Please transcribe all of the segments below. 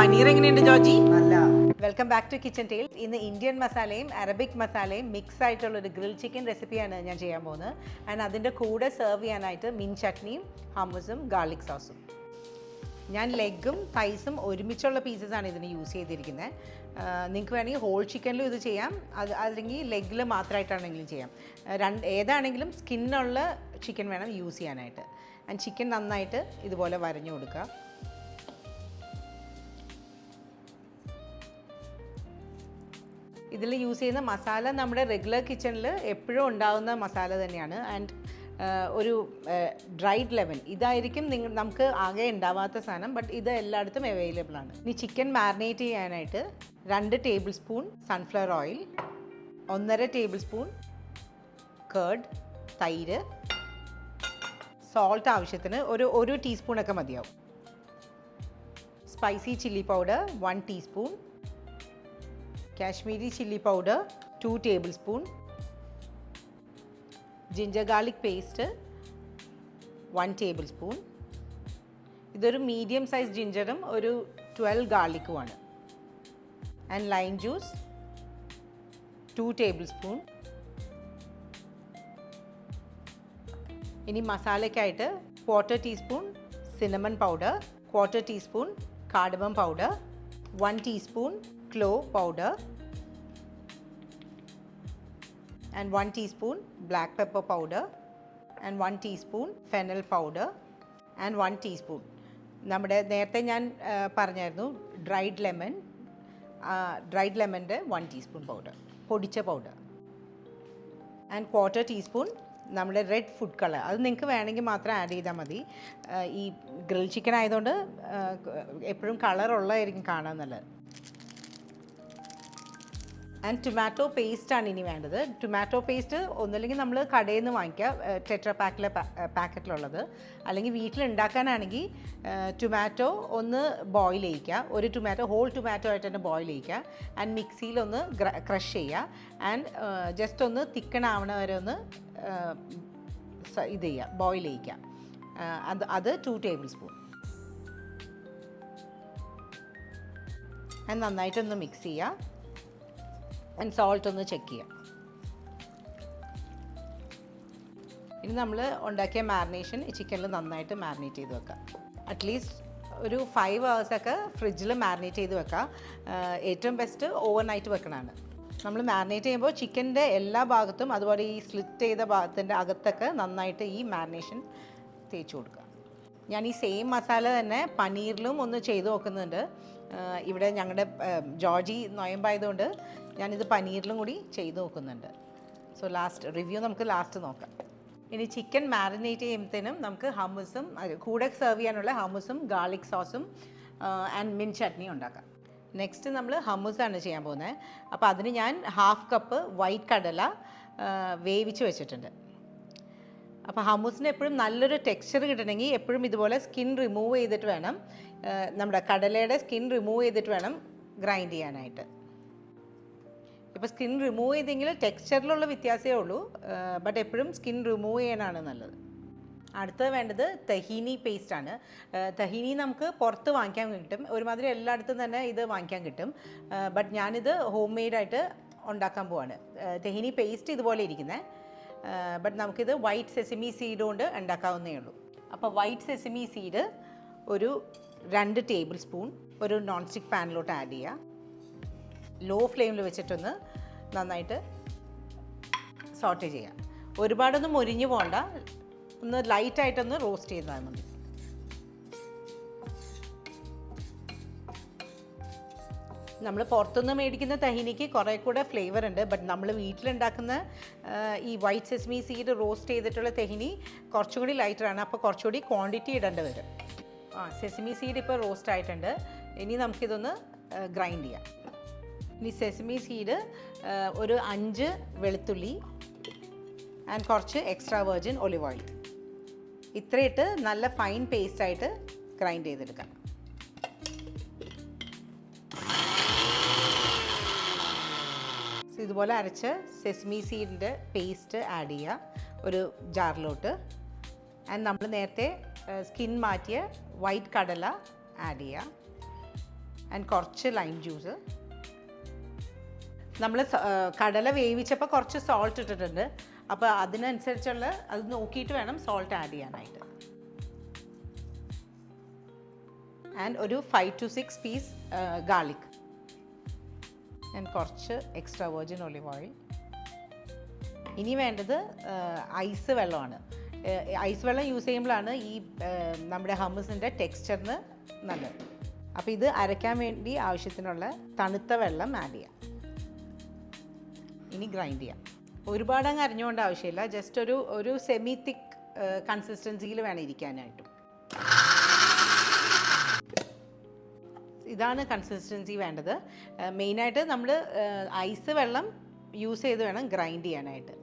പനീർ എങ്ങനെയുണ്ട് ജോജി? നല്ല. Welcome back to kitchen tales. ഇന്ന് ഇന്ത്യൻ മസാലയും അറബിക് മസാലയും മിക്സ് ആയിട്ടുള്ള ഒരു ഗ്രിൽ ചിക്കൻ റെസിപ്പിയാണ് ഞാൻ ചെയ്യാൻ പോകുന്നത്. ആൻഡ് അതിൻ്റെ കൂടെ സെർവ് ചെയ്യാനായിട്ട് മിൻ ചട്നിയും ഹമ്മസും ഗാർലിക് സോസും. ഞാൻ ലെഗും തൈസും ഒരുമിച്ചുള്ള പീസസാണ് ഇതിന് യൂസ് ചെയ്തിരിക്കുന്നത്. നിങ്ങൾക്ക് വേണമെങ്കിൽ ഹോൾ ചിക്കനിലും ഇത് ചെയ്യാം, അല്ലെങ്കിൽ ലെഗിൽ മാത്രമായിട്ടാണെങ്കിലും ചെയ്യാം. ഏതാണെങ്കിലും സ്കിന്നുള്ള ചിക്കൻ വേണം യൂസ് ചെയ്യാനായിട്ട്. ആൻഡ് ചിക്കൻ നന്നായിട്ട് ഇതുപോലെ വരഞ്ഞു കൊടുക്കുക. ഇതിൽ യൂസ് ചെയ്യുന്ന മസാല നമ്മുടെ റെഗുലർ കിച്ചണിൽ എപ്പോഴും ഉണ്ടാകുന്ന മസാല തന്നെയാണ്. ആൻഡ് ഒരു ഡ്രൈഡ് ലെമൺ ഇതായിരിക്കും നമുക്ക് ആകെ ഉണ്ടാവാത്ത സാധനം, ബട്ട് ഇത് എല്ലായിടത്തും അവൈലബിൾ ആണ്. ഇനി ചിക്കൻ മാരിനേറ്റ് ചെയ്യാനായിട്ട് 2 tablespoon sunflower oil, 1.5 tablespoon curd തൈര്, സോൾട്ട് ആവശ്യത്തിന് ഒരു ടീസ്പൂണൊക്കെ മതിയാവും. Spicy chilli powder 1 teaspoon, Kashmiri chilli powder 2 tablespoon, ginger garlic paste 1 tablespoon. ഇതൊരു മീഡിയം സൈസ് ജിഞ്ചറും ഒരു 12 ഗാർലിക്കുമാണ്. And lime juice 2 tablespoon. ഇനി മസാലയ്ക്കായിട്ട് 1/4 teaspoon cinnamon powder, 1/4 teaspoon cardamom powder, 1 teaspoon clove powder and 1 teaspoon black pepper powder and 1 teaspoon fennel powder and 1 teaspoon നമ്മുടെ നേരത്തെ ഞാൻ പറഞ്ഞായിരുന്നു ഡ്രൈഡ് ലെമൻ്റെ 1 ടീസ്പൂൺ പൗഡർ, പൊടിച്ച പൗഡർ. ആൻഡ് 1/4 ടീസ്പൂൺ നമ്മുടെ red food colour. അത് നിങ്ങൾക്ക് വേണമെങ്കിൽ മാത്രം ആഡ് ചെയ്താൽ മതി. ഈ ഗ്രിൽ ചിക്കൻ ആയതുകൊണ്ട് എപ്പോഴും കളറുള്ളതായിരിക്കും കാണാൻ നല്ലത്. ആൻഡ് ടൊമാറ്റോ പേസ്റ്റാണ് ഇനി വേണ്ടത്. ടൊമാറ്റോ പേസ്റ്റ് ഒന്നുമില്ലെങ്കിൽ നമ്മൾ കടയിൽ നിന്ന് വാങ്ങിക്കുക, ടെട്രാ പാക്കിലെ പാക്കറ്റിലുള്ളത്. അല്ലെങ്കിൽ വീട്ടിലുണ്ടാക്കാനാണെങ്കിൽ ടൊമാറ്റോ ഒന്ന് ബോയിൽ ചെയ്യിക്കുക, ഒരു ടൊമാറ്റോ ഹോൾ ടൊമാറ്റോ ആയിട്ട് തന്നെ ബോയിൽ ചെയ്യിക്കുക. ആൻഡ് മിക്സിയിലൊന്ന് ക്രഷ് ചെയ്യുക. ആൻഡ് ജസ്റ്റ് ഒന്ന് തിക്കണാവണ വരെ ഒന്ന് ഇത് ചെയ്യുക, ബോയിൽ ചെയ്യിക്കുക. അത് 2 ടേബിൾ സ്പൂൺ. ആൻഡ് നന്നായിട്ടൊന്ന് മിക്സ് ചെയ്യുക. ആൻഡ് സോൾട്ട് ഒന്ന് ചെക്ക് ചെയ്യാം. ഇനി നമ്മൾ ഉണ്ടാക്കിയ മാരിനേഷൻ ഈ ചിക്കനിൽ നന്നായിട്ട് മാരിനേറ്റ് ചെയ്ത് വെക്കാം. അറ്റ്ലീസ്റ്റ് ഒരു 5 hours ഫ്രിഡ്ജിൽ മാരിനേറ്റ് ചെയ്ത് വെക്കാം. ഏറ്റവും ബെസ്റ്റ് ഓവർനൈറ്റ് വെക്കണതാണ്. നമ്മൾ മാരിനേറ്റ് ചെയ്യുമ്പോൾ ചിക്കൻ്റെ എല്ലാ ഭാഗത്തും, അതുപോലെ ഈ സ്ലിറ്റ് ചെയ്ത ഭാഗത്തിൻ്റെ അകത്തൊക്കെ നന്നായിട്ട് ഈ മാരിനേഷൻ തേച്ച് കൊടുക്കുക. ഞാൻ ഈ സെയിം മസാല തന്നെ പനീറിലും ഒന്ന് ചെയ്ത് നോക്കുന്നുണ്ട്. ഇവിടെ ഞങ്ങളുടെ ജോർജി നൊയമ്പായതുകൊണ്ട് ഞാനിത് പനീറിലും കൂടി ചെയ്ത് നോക്കുന്നുണ്ട്. സോ റിവ്യൂ നമുക്ക് ലാസ്റ്റ് നോക്കാം. ഇനി ചിക്കൻ മാരിനേറ്റ് ചെയ്യുമ്പോഴത്തേനും നമുക്ക് ഹമ്മസും കൂടെ സെർവ് ചെയ്യാനുള്ള ഹമ്മസും ഗാർലിക് സോസും ആൻഡ് മിൻ ചട്നിയും ഉണ്ടാക്കാം. നെക്സ്റ്റ് നമ്മൾ ഹമ്മസാണ് ചെയ്യാൻ പോകുന്നത്. അപ്പോൾ അതിന് ഞാൻ 1/2 കപ്പ് വൈറ്റ് കടല വേവിച്ച് വെച്ചിട്ടുണ്ട്. അപ്പോൾ ഹമ്മൂസിന് എപ്പോഴും നല്ലൊരു ടെക്സ്ചർ കിട്ടണമെങ്കിൽ എപ്പോഴും ഇതുപോലെ സ്കിൻ റിമൂവ് ചെയ്തിട്ട് വേണം, നമ്മുടെ കടലയുടെ സ്കിൻ റിമൂവ് ചെയ്തിട്ട് വേണം ഗ്രൈൻഡ് ചെയ്യാനായിട്ട്. ഇപ്പോൾ സ്കിൻ റിമൂവ് ചെയ്തെങ്കിൽ ടെക്സ്ചറിലുള്ള വ്യത്യാസമേ ഉള്ളൂ, ബട്ട് എപ്പോഴും സ്കിൻ റിമൂവ് ചെയ്യാനാണ് നല്ലത്. അടുത്തത് വേണ്ടത് തഹീനി പേസ്റ്റാണ്. തഹീനി നമുക്ക് പുറത്ത് വാങ്ങിക്കാൻ കിട്ടും, ഒരുമാതിരി എല്ലായിടത്തും തന്നെ ഇത് വാങ്ങിക്കാൻ കിട്ടും. ബട്ട് ഞാനിത് ഹോം മെയ്ഡായിട്ട് ഉണ്ടാക്കാൻ പോവാണ്. തഹീനി പേസ്റ്റ് ഇതുപോലെ ഇരിക്കുന്നത്, ബട്ട് നമുക്കിത് വൈറ്റ് സെസമി സീഡ് കൊണ്ട് ഉണ്ടാക്കാവുന്നേ ഉള്ളൂ. അപ്പോൾ വൈറ്റ് സെസമി സീഡ് ഒരു 2 ടേബിൾ സ്പൂൺ ഒരു നോൺ സ്റ്റിക്ക് പാനിലോട്ട് ആഡ് ചെയ്യുക. ലോ ഫ്ലെയിമിൽ വെച്ചിട്ടൊന്ന് നന്നായിട്ട് സോട്ടേ ചെയ്യുക. ഒരുപാടൊന്നും മൊരിഞ്ഞു പോകണ്ട, ഒന്ന് ലൈറ്റായിട്ടൊന്ന് റോസ്റ്റ് ചെയ്താൽ മതി. നമ്മൾ പുറത്തുനിന്ന് മേടിക്കുന്ന തഹീനിക്ക് കുറേ കൂടെ ഫ്ലേവർ ഉണ്ട്, ബട്ട് നമ്മൾ വീട്ടിലുണ്ടാക്കുന്ന ഈ വൈറ്റ് സെസമി സീഡ് റോസ്റ്റ് ചെയ്തിട്ടുള്ള തഹീനി കുറച്ചും കൂടി ലൈറ്ററാണ്. അപ്പോൾ കുറച്ചുകൂടി ക്വാണ്ടിറ്റി ഇടേണ്ടി വരും. സെസമി സീഡ് ഇപ്പോൾ റോസ്റ്റ് ആയിട്ടുണ്ട്. ഇനി നമുക്കിതൊന്ന് ഗ്രൈൻഡ് ചെയ്യാം. ഇനി സെസമി സീഡ് ഒരു 5 വെളുത്തുള്ളി ആൻഡ് കുറച്ച് എക്സ്ട്രാ വെർജിൻ ഒലിവ് ഓയിൽ ഇത്രയിട്ട് നല്ല ഫൈൻ പേസ്റ്റായിട്ട് ഗ്രൈൻഡ് ചെയ്തെടുക്കാം. ഇതുപോലെ അരച്ച് സെസമി സീഡിൻ്റെ പേസ്റ്റ് ആഡ് ചെയ്യുക ഒരു ജാറിലോട്ട്. ആൻഡ് നമ്മൾ നേരത്തെ സ്കിൻ മാറ്റിയ വൈറ്റ് കടല ആഡ് ചെയ്യുക. ആൻഡ് കുറച്ച് ലൈം ജ്യൂസ്. നമ്മൾ കടല വേവിച്ചപ്പോൾ കുറച്ച് സോൾട്ട് ഇട്ടിട്ടുണ്ട്, അപ്പോൾ അതിനനുസരിച്ചുള്ള അത് നോക്കിയിട്ട് വേണം സോൾട്ട് ആഡ് ചെയ്യാനായിട്ട്. ആൻഡ് ഒരു 5 to 6 പീസ് ഗാർലിക് ആൻഡ് കുറച്ച് എക്സ്ട്രാ വെർജിൻ ഒലിവ് ഓയിൽ. ഇനി വേണ്ടത് ഐസ് വെള്ളമാണ്. ഐസ് വെള്ളം യൂസ് ചെയ്യുമ്പോഴാണ് ഈ നമ്മുടെ ഹമ്മസിൻ്റെ ടെക്സ്ചറിന് നല്ലത്. അപ്പോൾ ഇത് അരയ്ക്കാൻ വേണ്ടി ആവശ്യത്തിനുള്ള തണുത്ത വെള്ളം ആഡ് ചെയ്യാം. ഇനി ഗ്രൈൻഡ് ചെയ്യാം. ഒരുപാട് അങ്ങ് അരിഞ്ഞുകൊണ്ട് ആവശ്യമില്ല, ജസ്റ്റ് ഒരു സെമി തിക്ക് കൺസിസ്റ്റൻസിയിൽ വേണം ഇരിക്കാനായിട്ടും. ഇതാണ് കൺസിസ്റ്റൻസി വേണ്ടത്. മെയിനായിട്ട് നമ്മൾ ഐസ് വെള്ളം യൂസ് ചെയ്ത് വേണം ഗ്രൈൻഡ് ചെയ്യാനായിട്ട്.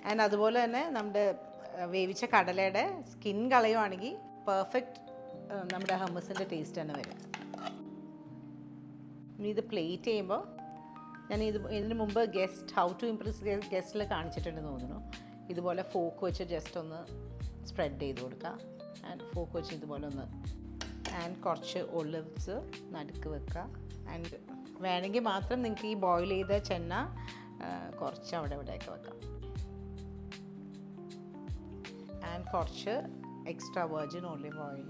ആൻഡ് അതുപോലെ തന്നെ നമ്മുടെ വേവിച്ച കടലയുടെ സ്കിൻ കളയുവാണെങ്കിൽ പെർഫെക്റ്റ് നമ്മുടെ ഹമ്മസിൻ്റെ ടേസ്റ്റ് തന്നെ വരും. ഇനി ഇത് പ്ലേറ്റ് ചെയ്യുമ്പോൾ ഞാൻ ഇതിന് മുമ്പ് ഹൗ ടു ഇംപ്രസ് ഗസ്റ്റിൽ കാണിച്ചിട്ടുണ്ടെന്ന് തോന്നുന്നു. ഇതുപോലെ ഫോക്ക് വെച്ച് ജസ്റ്റ് ഒന്ന് സ്പ്രെഡ് ചെയ്ത് കൊടുക്കുക. ആൻഡ് ഫോക്ക് വെച്ച് ഇതുപോലെ ഒന്ന്, ആൻഡ് കുറച്ച് ഒലിവ്സ് നടുക്ക് വെക്കുക. ആൻഡ് വേണമെങ്കിൽ മാത്രം നിങ്ങൾക്ക് ഈ ബോയിൽ ചെയ്ത ചെന്ന കുറച്ച് അവിടെ ഇവിടെയൊക്കെ വെക്കാം. ആൻഡ് കുറച്ച് എക്സ്ട്രാ വെർജിൻ ഒലിവ് ഓയിൽ,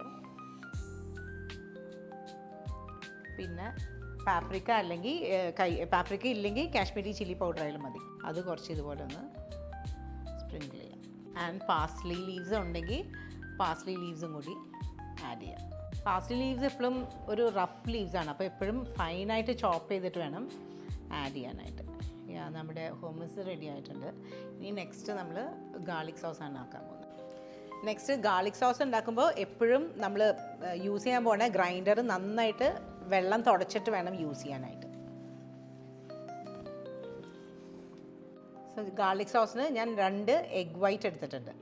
പിന്നെ പാപ്രിക്ക അല്ലെങ്കിൽ പാപ്രിക്ക ഇല്ലെങ്കിൽ കാശ്മീരി ചില്ലി പൗഡർ ആയാലും മതി. അത് കുറച്ച് ഇതുപോലെ ഒന്ന് സ്പ്രിങ്കിൾ ചെയ്യാം. ആൻഡ് പാസ്ലി ലീവ്സ് ഉണ്ടെങ്കിൽ പാസ്ലി ലീവ്സും കൂടി ആഡ് ചെയ്യാം. പാസ്ലി ലീവ്സ് എപ്പോഴും ഒരു റഫ് ലീവ്സാണ്, അപ്പോൾ എപ്പോഴും ഫൈനായിട്ട് ചോപ്പ് ചെയ്തിട്ട് വേണം ആഡ് ചെയ്യാനായിട്ട്. നമ്മുടെ ഹുമ്മസ് റെഡി ആയിട്ടുണ്ട്. ഇനി നെക്സ്റ്റ് നമ്മൾ ഗാർലിക് സോസാണ് ആക്കാൻ പോകുന്നത്. നെക്സ്റ്റ് ഗാർലിക് സോസ് ഉണ്ടാക്കുമ്പോൾ എപ്പോഴും നമ്മൾ യൂസ് ചെയ്യാൻ പോകുന്ന ഗ്രൈൻഡർ നന്നായിട്ട് വെള്ളം തുടച്ചിട്ട് വേണം യൂസ് ചെയ്യാനായിട്ട്. സോ ഗാർലിക് സോസിന് ഞാൻ 2 എഗ് വൈറ്റ് എടുത്തിട്ടുണ്ട്.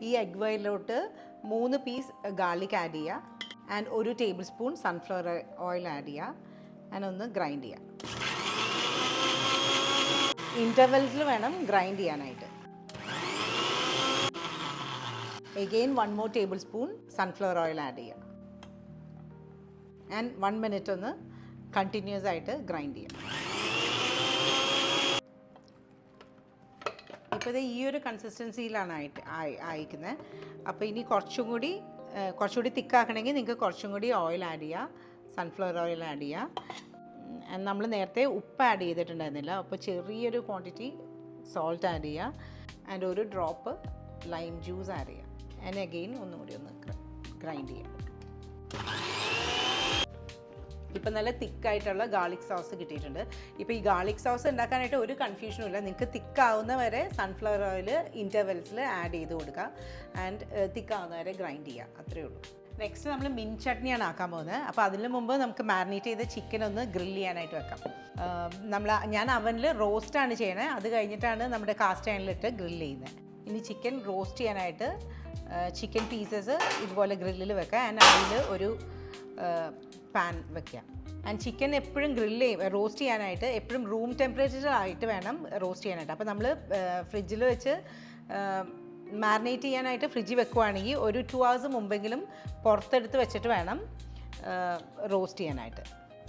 ഈ എഗ് വൈറ്റിലോട്ട് 3 പീസ് ഗാർലിക് ആഡ് ചെയ്യുക. And 1 tablespoon sunflower oil add ചെയ്യുക. ആൻഡ് ഒന്ന് ഗ്രൈൻഡ് ചെയ്യുക. ഇൻ്റർവെൽസിൽ വേണം ഗ്രൈൻഡ് ചെയ്യാനായിട്ട്. Again 1 more tablespoon sunflower oil add ചെയ്യുക. ആൻഡ് 1 minute ഒന്ന് കണ്ടിന്യൂസ് ആയിട്ട് ഗ്രൈൻഡ് ചെയ്യുക. ഇപ്പോൾ ഇത് ഈ ഒരു കൺസിസ്റ്റൻസിയിലാണ് അയക്കുന്നത്. അപ്പോൾ ഇനി കുറച്ചുകൂടി തിക്കാക്കണമെങ്കിൽ നിങ്ങൾക്ക് കുറച്ചും കൂടി ഓയിൽ ആഡ് ചെയ്യുക, സൺഫ്ലവർ ഓയിൽ ആഡ് ചെയ്യുക. നമ്മൾ നേരത്തെ ഉപ്പ് ആഡ് ചെയ്തിട്ടുണ്ടായിരുന്നില്ല, അപ്പോൾ ചെറിയൊരു ക്വാണ്ടിറ്റി സോൾട്ട് ആഡ് ചെയ്യുക. ആൻഡ് ഒരു ഡ്രോപ്പ് ലൈം ജ്യൂസ് ആഡ് ചെയ്യുക. ആൻഡ് അഗെയിൻ ഒന്നുകൂടി ഒന്ന് ഗ്രൈൻഡ് ചെയ്യാം. ഇപ്പം നല്ല തിക്കായിട്ടുള്ള ഗാർലിക് സോസ് കിട്ടിയിട്ടുണ്ട്. ഇപ്പോൾ ഈ ഗാർലിക് സോസ് ഉണ്ടാക്കാനായിട്ട് ഒരു കൺഫ്യൂഷനും ഇല്ല. നിങ്ങൾക്ക് തിക്കാവുന്ന വരെ സൺഫ്ലവർ ഓയിൽ ഇൻ്റർവെൽസിൽ ആഡ് ചെയ്ത് കൊടുക്കുക. ആൻഡ് തിക്കാവുന്ന വരെ ഗ്രൈൻഡ് ചെയ്യുക. അത്രയേ ഉള്ളൂ. നെക്സ്റ്റ് നമ്മൾ മിൻറ്റ് ചട്നിയാണ് ആക്കാൻ പോകുന്നത്. അപ്പോൾ അതിന് മുമ്പ് നമുക്ക് മാരിനേറ്റ് ചെയ്ത ചിക്കൻ ഒന്ന് ഗ്രിൽ ചെയ്യാനായിട്ട് വെക്കാം. ഞാൻ അവനിൽ റോസ്റ്റാണ് ചെയ്യണത്. അത് കഴിഞ്ഞിട്ടാണ് നമ്മുടെ കാസ്റ്റ് അയണിലിട്ട് ഗ്രിൽ ചെയ്യുന്നത്. ഇനി ചിക്കൻ റോസ്റ്റ് ചെയ്യാനായിട്ട് ചിക്കൻ പീസസ് ഇതുപോലെ ഗ്രില്ലിൽ വെക്കുക. ആൻഡ് അതിൽ ഒരു പാൻ വെക്കുക. ആൻഡ് ചിക്കൻ എപ്പോഴും റോസ്റ്റ് ചെയ്യാനായിട്ട് എപ്പോഴും റൂം ടെമ്പറേച്ചറിലായിട്ട് വേണം റോസ്റ്റ് ചെയ്യാനായിട്ട്. അപ്പോൾ നമ്മൾ ഫ്രിഡ്ജിൽ വെച്ച് മാരിനേറ്റ് ചെയ്യാനായിട്ട് ഫ്രിഡ്ജിൽ വെക്കുവാണെങ്കിൽ ഒരു 2 hours മുമ്പെങ്കിലും പുറത്തെടുത്ത് വെച്ചിട്ട് വേണം റോസ്റ്റ് ചെയ്യാനായിട്ട്.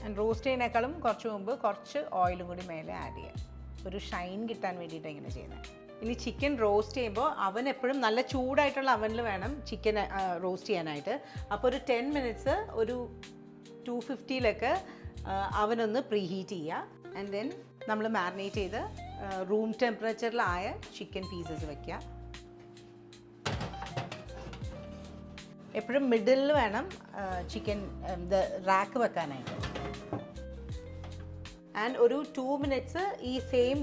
ആൻഡ് റോസ്റ്റ് ചെയ്യുന്നതിനേക്കാളും കുറച്ച് മുമ്പ് കുറച്ച് ഓയിലും കൂടി മേലെ ആഡ് ചെയ്യാം. ഒരു ഷൈൻ കിട്ടാൻ വേണ്ടിയിട്ട് ഇങ്ങനെ ചെയ്യുന്നത്. ഇനി ചിക്കൻ റോസ്റ്റ് ചെയ്യുമ്പോൾ അവൻ എപ്പോഴും നല്ല ചൂടായിട്ടുള്ള അവനിൽ വേണം ചിക്കൻ റോസ്റ്റ് ചെയ്യാനായിട്ട്. അപ്പോൾ ഒരു 10 minutes ഒരു 250 അവനൊന്ന് പ്രീ ഹീറ്റ് ചെയ്യുക. ആൻഡ് ദെൻ നമ്മൾ മാരിനേറ്റ് ചെയ്ത് റൂം ടെമ്പറേച്ചറിലായ ചിക്കൻ പീസസ് വയ്ക്കുക. എപ്പോഴും മിഡിലിൽ വേണം ചിക്കൻ റാക്ക് വെക്കാനായിട്ട്. ആൻഡ് ഒരു 2 minutes ഈ സെയിം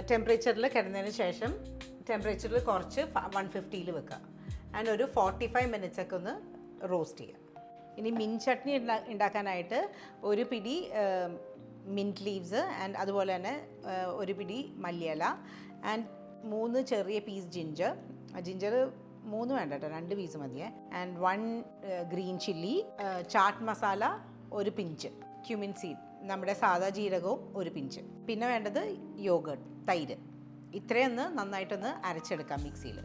ടെമ്പറേച്ചറിൽ കിടന്നതിന് ശേഷം ടെമ്പറേച്ചറിൽ കുറച്ച് 150 വെക്കുക. ആൻഡ് ഒരു 45 minutes ഒന്ന് റോസ്റ്റ് ചെയ്യുക. ഇനി മിൻറ്റ് ചട്നി ഉണ്ടാക്കാനായിട്ട് ഒരു പിടി മിൻറ്റ് ലീവ്സ് ആൻഡ് അതുപോലെ തന്നെ ഒരു പിടി മല്ലിയില ആൻഡ് 3 ചെറിയ പീസ് ജിഞ്ചർ 3 വേണ്ട കേട്ടോ, 2 പീസ് മതിയേ. And 1 green chilli, chaat masala ഒരു പിഞ്ച്, ക്യുമിൻ സീഡ് നമ്മുടെ സാദാ ജീരകവും ഒരു പിഞ്ച്. പിന്നെ വേണ്ടത് യോഗർട്ട്, തൈര്. ഇത്രയൊന്ന് നന്നായിട്ടൊന്ന് അരച്ചെടുക്കാം മിക്സിയിൽ.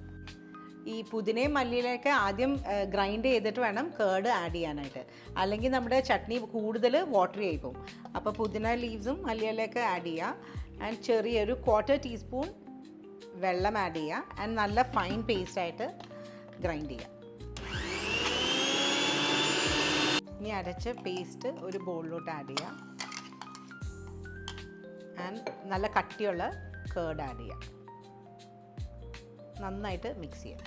ഈ പുതിനയും മല്ലിയിലൊക്കെ ആദ്യം ഗ്രൈൻഡ് ചെയ്തിട്ട് വേണം കേർഡ് ആഡ് ചെയ്യാനായിട്ട്, അല്ലെങ്കിൽ നമ്മുടെ ചട്നി കൂടുതൽ വാട്ടറി ആയി പോകും. അപ്പോൾ പുതിന ലീവ്സും മല്ലിയിലയൊക്കെ ആഡ് ചെയ്യുക. ആൻഡ് ചെറിയൊരു 1/4 ടീസ്പൂൺ വെള്ളം ആഡ് ചെയ്യുക. ആൻഡ് നല്ല ഫൈൻ പേസ്റ്റായിട്ട് ഗ്രൈൻഡ് ചെയ്യുക. ഇനി അരച്ച പേസ്റ്റ് ഒരു ബൗളിലോട്ട് ആഡ് ചെയ്യുക. ആൻഡ് നല്ല കട്ടിയുള്ള കേർഡ് ആഡ് ചെയ്യുക. നന്നായിട്ട് മിക്സ് ചെയ്യാം.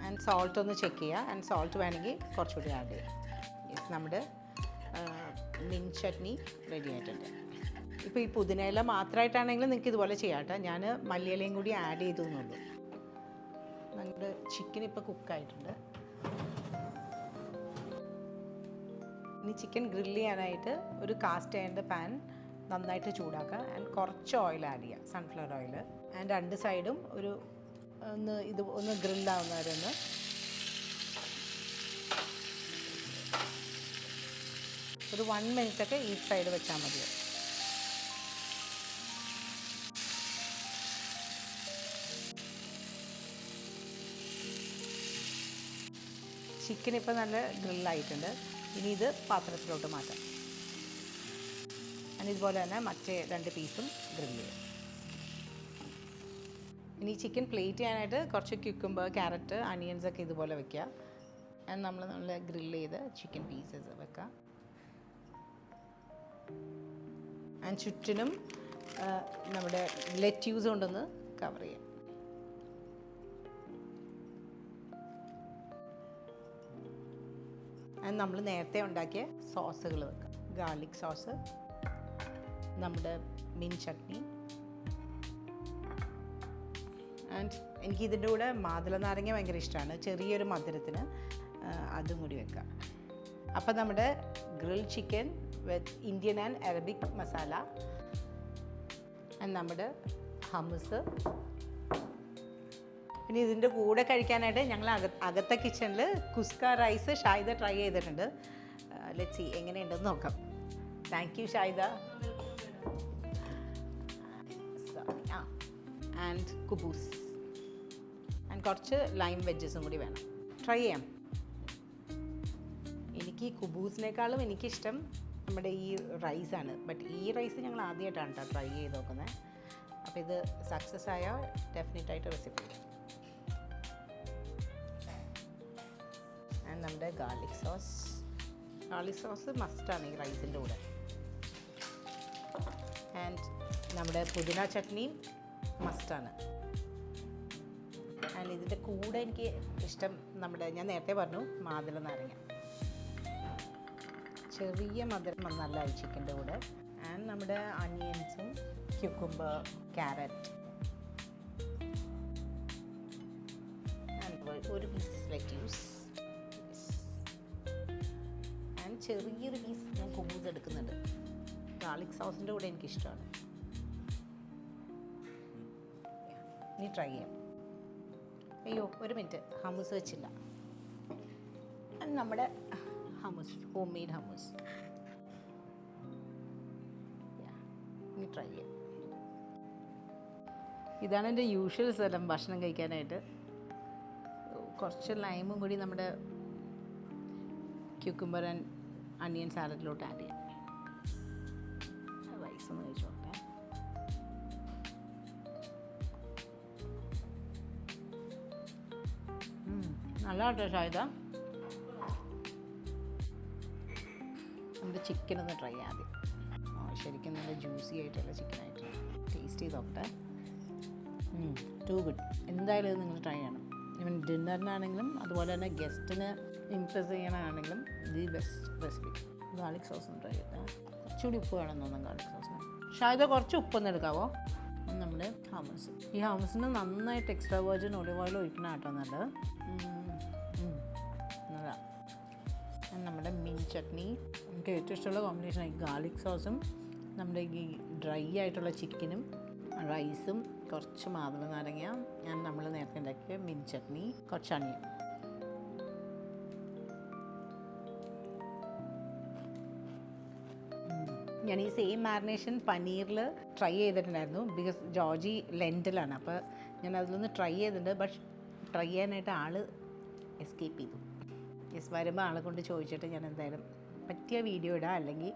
ആൻഡ് സോൾട്ട് ഒന്ന് ചെക്ക് ചെയ്യുക. ആൻഡ് സോൾട്ട് വേണമെങ്കിൽ കുറച്ചുകൂടി ആഡ് ചെയ്യാം. നമ്മുടെ മിൻറ്റ് ചട്നി റെഡി ആയിട്ടുണ്ട്. ഇപ്പോൾ ഈ പുതിനയില മാത്രമായിട്ടാണെങ്കിലും നിങ്ങൾക്ക് ഇതുപോലെ ചെയ്യാം കേട്ടോ. ഞാൻ മല്ലിയിലയും കൂടി ആഡ് ചെയ്തു എന്നുള്ളൂ. നമ്മുടെ ചിക്കൻ ഇപ്പോൾ കുക്കായിട്ടുണ്ട്. ഇനി ചിക്കൻ ഗ്രില്ല് ചെയ്യാനായിട്ട് ഒരു കാസ്റ്റ് അയണിൻ്റെ പാൻ നന്നായിട്ട് ചൂടാക്കുക. ആൻഡ് കുറച്ച് ഓയിൽ ആഡ് ചെയ്യുക, സൺഫ്ലവർ ഓയിൽ. ആൻഡ് 2 സൈഡും ഒന്ന് ഗ്രില്ലാവുന്ന വരെ ഒരു 1 മിനിറ്റൊക്കെ ഈ സൈഡ് വെച്ചാൽ മതി. ചിക്കൻ ഇപ്പോൾ നല്ല ഗ്രില്ലായിട്ടുണ്ട്. ഇനി ഇത് പാത്രത്തിലോട്ട് മാറ്റാം. and ഇതുപോലെ തന്നെ മറ്റേ 2 പീസും ഗ്രില്ല് ചെയ്യാം. ഇനി ചിക്കൻ പ്ലേറ്റ് ചെയ്യാനായിട്ട് കുറച്ച് ക്യുക്കുംബർ, ക്യാരറ്റ്, അണിയൻസ് ഒക്കെ ഇതുപോലെ വെക്കുക. ആൻഡ് നമ്മൾ നല്ല ഗ്രില്ല് ചെയ്ത് ചിക്കൻ പീസസ് വെക്കുക. ആൻഡ് ചുറ്റിനും നമ്മുടെ ലെറ്റ്യൂസ് കൊണ്ടൊന്ന് കവർ ചെയ്യാം. ആൻഡ് നമ്മൾ നേരത്തെ ഉണ്ടാക്കിയ സോസുകൾ വെക്കാം. ഗാർലിക് സോസ്, നമ്മുടെ മിൻറ്റ് ചട്നി, ആൻഡ് എനിക്ക് ഇതിൻ്റെ കൂടെ മാതള നാരങ്ങ ഭയങ്കര ഇഷ്ടമാണ്, ചെറിയൊരു മധുരത്തിന്, അതും കൂടി വെക്കാം. അപ്പം നമ്മുടെ grill chicken with Indian and Arabic masala, and നമ്മുടെ ഹമ്മസ്. പിന്നെ ഇതിൻ്റെ കൂടെ കഴിക്കാനായിട്ട് ഞങ്ങൾ അകത്തെ കിച്ചണിൽ കുസ്ക റൈസ് ഷായിദ ട്രൈ ചെയ്തിട്ടുണ്ട്. ലെറ്റ്സ് സീ എങ്ങനെയുണ്ടെന്ന് നോക്കാം. Thank you Shaida. ആൻഡ് കുബൂസ് ആൻഡ് കുറച്ച് ലൈം വെജസും കൂടി വേണം. ട്രൈ ചെയ്യാം. എനിക്ക് കുബൂസിനേക്കാളും എനിക്കിഷ്ടം നമ്മുടെ ഈ റൈസാണ്. ബട്ട് ഈ റൈസ് ഞങ്ങൾ ആദ്യമായിട്ടാണ് കേട്ടോ ട്രൈ ചെയ്ത് നോക്കുന്നത്. അപ്പോൾ ഇത് സക്സസ് ആയാൽ ഡെഫിനറ്റായിട്ട് റെസിപ്പി. ആൻഡ് നമ്മുടെ ഗാർലിക് സോസ് മസ്റ്റാണ് ഈ റൈസിൻ്റെ കൂടെ. ആൻഡ് നമ്മുടെ പുതിന ചട്നിയും മസ്റ്റാണ്. ആൻഡ് ഇതിൻ്റെ കൂടെ എനിക്ക് ഇഷ്ടം നമ്മുടെ, ഞാൻ നേരത്തെ പറഞ്ഞു, മാതള നാരങ്ങ. ചെറിയ മധുരം നല്ലതായി ചിക്കൻ്റെ കൂടെ. ആൻഡ് നമ്മുടെ അനിയൻസും ക്യുക്കുംബർ, ക്യാരറ്റ്, ആൻഡ് ഒരു പീസ് ലെറ്റ്യൂസ്, ആൻഡ് ചെറിയൊരു പീസ് ഞാൻ കുബൂസ് എടുക്കുന്നുണ്ട്. ഗാർലിക് സോസിൻ്റെ കൂടെ എനിക്കിഷ്ടമാണ്. ഇനി ട്രൈ ചെയ്യാം. അയ്യോ ഒരു മിനിറ്റ്, ഹമ്മൂസ് വെച്ചില്ല. നമ്മുടെ ഹമ്മൂസ്, ഹോം മെയ്ഡ് ഹമ്മൂസ്. ഇനി ട്രൈ ചെയ്യാം. ഇതാണ് എൻ്റെ യൂഷ്വൽ സ്ഥലം ഭക്ഷണം കഴിക്കാനായിട്ട്. കുറച്ച് ലൈമും കൂടി നമ്മുടെ ക്യൂക്കുംബർ ആൻഡ് അണിയൻ സാലഡിലോട്ട് ആഡ് ചെയ്യാം. റൈസ് ഒന്ന് കഴിച്ചോട്ടെ. നല്ല കേട്ടോ ഷായിദ. നമ്മുടെ ചിക്കൻ ഒന്ന് ട്രൈ ചെയ്യാം ആദ്യം. ശരിക്കും നല്ല ജ്യൂസി ആയിട്ടുള്ള ചിക്കനായിട്ട് ടേസ്റ്റ് ചെയ്ത് നോക്കട്ടെ. Too good. എന്തായാലും ഇത് നിങ്ങൾ ട്രൈ ചെയ്യണം. ഇവൻ ഡിന്നറിനാണെങ്കിലും അതുപോലെ തന്നെ ഗസ്റ്റിന് ഇംപ്രസ് ചെയ്യണമെന്നാണെങ്കിലും the best recipe. Garlic sauce ഒന്ന് ട്രൈ ചെയ്താൽ കുറച്ചുകൂടി ഉപ്പ് വേണമെന്ന് തോന്നുന്നു ഗാർലിക് സോസിന്. ഷായിദ കുറച്ച് ഉപ്പൊന്ന് എടുക്കാവോ? നമ്മുടെ ഹമ്മസ്. ഈ ഹമ്മസിന് നന്നായിട്ട് എക്സ്ട്രാ വെർജിൻ ഒലിവ് ഓയിൽ ഒഴിക്കണം കേട്ടോ, നല്ലത്. നല്ലതാണ്. നമ്മുടെ മിൻറ്റ് ചട്നി എനിക്ക് ഏറ്റവും ഇഷ്ടമുള്ള കോമ്പിനേഷൻ. ഈ ഗാർലിക് സോസും നമ്മുടെ ഈ ഡ്രൈ ആയിട്ടുള്ള ചിക്കനും റൈസും കുറച്ച് മാതള നാരങ്ങ, ഞാൻ നമ്മൾ നേരത്തെ ഉണ്ടാക്കിയ മിൻറ്റ് ചട്നി, കുറച്ച് അണിയൻ. ഞാൻ ഈ സെയിം മാരിനേഷൻ പനീറിൽ ട്രൈ ചെയ്തിട്ടുണ്ടായിരുന്നു. ബിക്കോസ് ജോർജി ലെൻറ്റിലാണ്, അപ്പോൾ ഞാൻ അതിലൊന്ന് ട്രൈ ചെയ്തിട്ടുണ്ട്. ബട്ട് ട്രൈ ചെയ്യാനായിട്ട് ആൾ എസ്കേപ്പ് ചെയ്തു. യെസ്, വരുമ്പോൾ ആളെ കൊണ്ട് ചോദിച്ചിട്ട് ഞാൻ എന്തായാലും പറ്റിയ വീഡിയോ ഇടാം, അല്ലെങ്കിൽ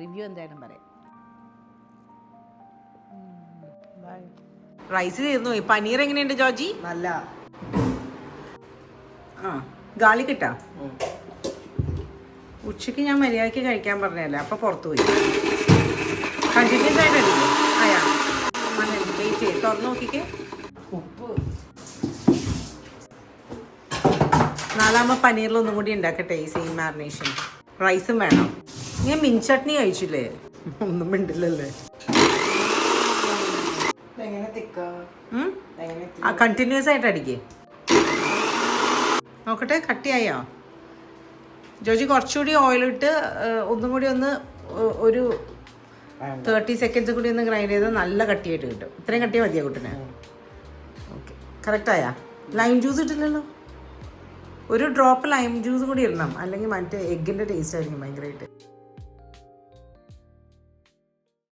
റിവ്യൂ എന്തായാലും പറയാം. റൈസ് തീർന്നു. ഈ പനീർ എങ്ങനെയുണ്ട് ജോർജി? നല്ല. ആ ഗാളി കിട്ടാ. ഉച്ചയ്ക്ക് ഞാൻ മര്യാദയ്ക്ക് കഴിക്കാൻ പറഞ്ഞതല്ലേ, അപ്പോൾ പുറത്ത് പോയി. കണ്ടിന്യൂസ് ആയിട്ട് എടുക്കും. അയാ വെയിറ്റ് ചെയ്ത് തുറന്ന് നോക്കിക്കേ. ഉപ്പ് നാലാമ പനീറിലൊന്നും കൂടി ഉണ്ടാക്കട്ടെ ഈ സെയിം മാരിനേഷൻ. റൈസും വേണം. ഞാൻ മിൻചട്നി കഴിച്ചില്ലേ? ഒന്നും മിണ്ടില്ലല്ലേ. ആ കണ്ടിന്യൂസ് ആയിട്ട് അടിക്കേ. നോക്കട്ടെ കട്ടിയായോ ജോജി? കുറച്ചുകൂടി ഓയിലിട്ട് ഒന്നും കൂടി ഒന്ന് ഒരു 30 സെക്കൻഡ്സ് കൂടി ഒന്ന് ഗ്രൈൻഡ് ചെയ്ത് നല്ല കട്ടിയായിട്ട് കിട്ടും. ഇത്രയും കട്ടിയാൽ മതിയാ കുട്ടിനെ? ഓക്കെ, കറക്റ്റായാ? ലൈം ജ്യൂസ് ഇട്ടില്ലല്ലോ. ഒരു ഡ്രോപ്പ് ലൈം ജ്യൂസ് കൂടി ഇടണം, അല്ലെങ്കിൽ മറ്റേ എഗ്ഗിൻ്റെ ടേസ്റ്റ് ആയിരിക്കും ഭയങ്കരമായിട്ട്.